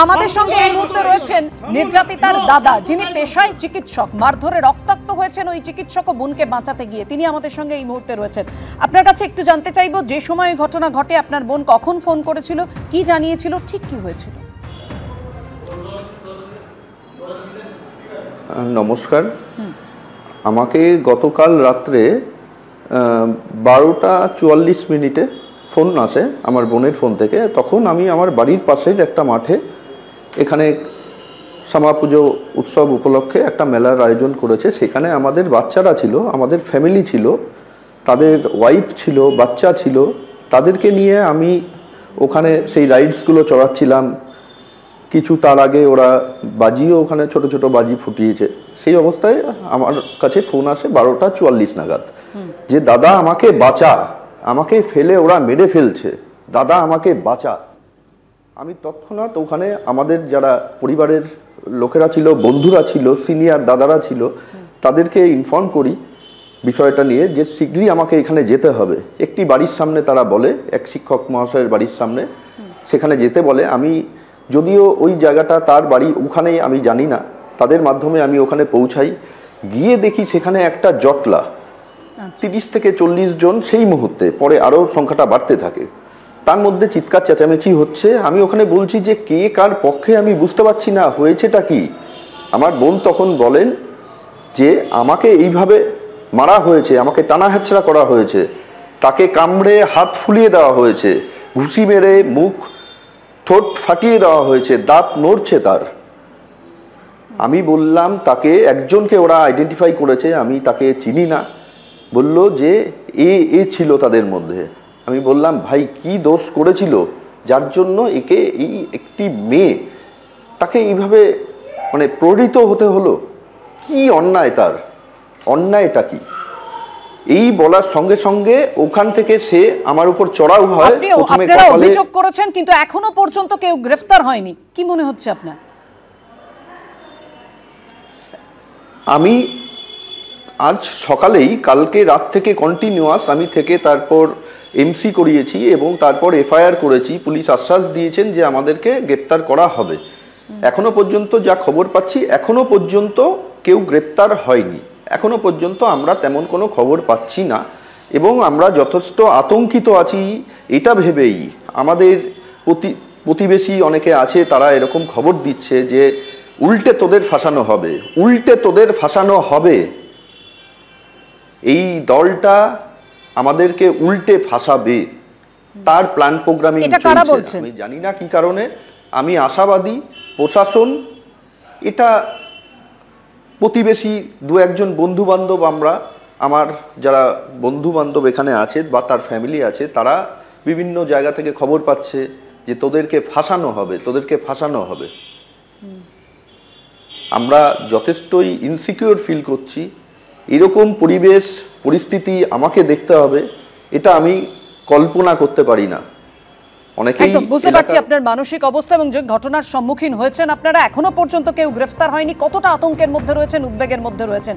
আমাদের সঙ্গে এই মুহূর্তে রয়েছেন নির্যাতিতার দাদা, যিনি পেশায় চিকিৎসক। মারধরে রক্তাক্ত হয়েছেন ওই চিকিৎসক ও বোনকে বাঁচাতে গিয়ে। তিনি আমাদের সঙ্গে এই মুহূর্তে রয়েছেন। আপনার কাছে একটু জানতে চাইবো, যে সময় ঘটনা ঘটে আপনার বোন কখন ফোন করেছিল, কি জানিয়েছিল, ঠিক কি হয়েছিল? নমস্কার। আমাকে গতকাল রাত্রে 12:44 ফোন আসে আমার বোনের ফোন থেকে। তখন আমি আমার বাড়ির পাশের একটা মাঠে, এখানে শ্যামা পুজো উৎসব উপলক্ষে একটা মেলার আয়োজন করেছে। সেখানে আমাদের বাচ্চারা ছিল, আমাদের ফ্যামিলি ছিল, তাদের ওয়াইফ ছিল, বাচ্চা ছিল। তাদেরকে নিয়ে আমি ওখানে সেই রাইডসগুলো চড়াচ্ছিলাম। কিছু তার আগে ওরা বাজিও ওখানে ছোট ছোট বাজি ফুটিয়েছে। সেই অবস্থায় আমার কাছে ফোন আসে 12:44 নাগাদ, যে দাদা আমাকে বাঁচা, আমাকে ফেলে ওরা মেরে ফেলছে, দাদা আমাকে বাঁচা। আমি তৎক্ষণাৎ ওখানে আমাদের যারা পরিবারের লোকেরা ছিল, বন্ধুরা ছিল, সিনিয়র দাদারা ছিল, তাদেরকে ইনফর্ম করি বিষয়টা নিয়ে, যে শীঘ্রই আমাকে এখানে যেতে হবে। একটি বাড়ির সামনে তারা বলে, এক শিক্ষক মহাশয়ের বাড়ির সামনে, সেখানে যেতে বলে। আমি যদিও ওই জায়গাটা তার বাড়ি ওখানেই, আমি জানি না, তাদের মাধ্যমে আমি ওখানে পৌঁছাই। গিয়ে দেখি সেখানে একটা জটলা, 30 থেকে 40 জন সেই মুহূর্তে, পরে আরও সংখ্যাটা বাড়তে থাকে। তার মধ্যে চিৎকার চেঁচামেচি হচ্ছে। আমি ওখানে বলছি যে কে কার পক্ষে আমি বুঝতে পারছি না, হয়েছেটা কি। আমার বোন তখন বলেন যে আমাকে এইভাবে মারা হয়েছে, আমাকে টানা হেঁচড়া করা হয়েছে, তাকে কামড়ে হাত ফুলিয়ে দেওয়া হয়েছে, ঘুষি মেরে মুখ ঠোঁট ফাটিয়ে দেওয়া হয়েছে, দাঁত নড়ছে তার। আমি বললাম, তাকে একজনকে ওরা আইডেন্টিফাই করেছে, আমি তাকে চিনি না। বলল যে এ ছিল তাদের মধ্যে। আমি বললাম, ভাই কি দোষ করেছিল যার জন্য একে, এই একটি মেয়ে, তাকে এইভাবে মানে প্রহৃত হতে হলো? কি অন্যায়, তার অন্যায়টা কি? এই বলার সঙ্গে সঙ্গে ওখান থেকে সে আমার উপর চড়াও হয়। আপনারা অভিযোগ করেছেন, কিন্তু এখনো পর্যন্ত কেউ গ্রেফতার হয়নি। কি মনে হচ্ছে আপনার? আমি আজ সকালেই, কালকে রাত থেকে কন্টিনিউয়াস আমি থেকে তারপর এমসি করিয়েছি এবং তারপর এফআইআর করেছি। পুলিশ আশ্বাস দিয়েছেন যে আমাদেরকে গ্রেপ্তার করা হবে। এখনো পর্যন্ত যা খবর পাচ্ছি, এখনো পর্যন্ত কেউ গ্রেপ্তার হয়নি। এখনো পর্যন্ত আমরা তেমন কোনো খবর পাচ্ছি না এবং আমরা যথেষ্ট আতঙ্কিত আছি এটা ভেবেই। আমাদের প্রতিবেশী অনেকে আছে, তারা এরকম খবর দিচ্ছে যে উল্টে তোদের ফাঁসানো হবে, উল্টে তোদের ফাঁসানো হবে। এই দলটা আমাদেরকে উল্টে ফাঁসাবে, তার প্ল্যান প্রোগ্রামিং চলছে। আমি জানি না কি কারণে। আমি আশাবাদী প্রশাসন, এটা প্রতিবেশী দু একজন বন্ধু বান্ধব, আমার যারা বন্ধু বান্ধব এখানে আছে বা তার ফ্যামিলি আছে, তারা বিভিন্ন জায়গা থেকে খবর পাচ্ছে যে তোদেরকে ফাঁসানো হবে, তোদেরকে ফাঁসানো হবে। আমরা যথেষ্টই ইনসিকিউর ফিল করছি। এরকম পরিস্থিতি আমাকে দেখতে হবে, এটা আমি কল্পনা করতে পারি না। অনেকেই বুঝতে পারছি আপনার মানসিক অবস্থা এবং যে ঘটনার সম্মুখীন হয়েছেন আপনারা, এখনো পর্যন্ত কেউ গ্রেফতার হয়নি। কতটা আতঙ্কের মধ্যে রয়েছেন, উদ্বেগের মধ্যে রয়েছেন।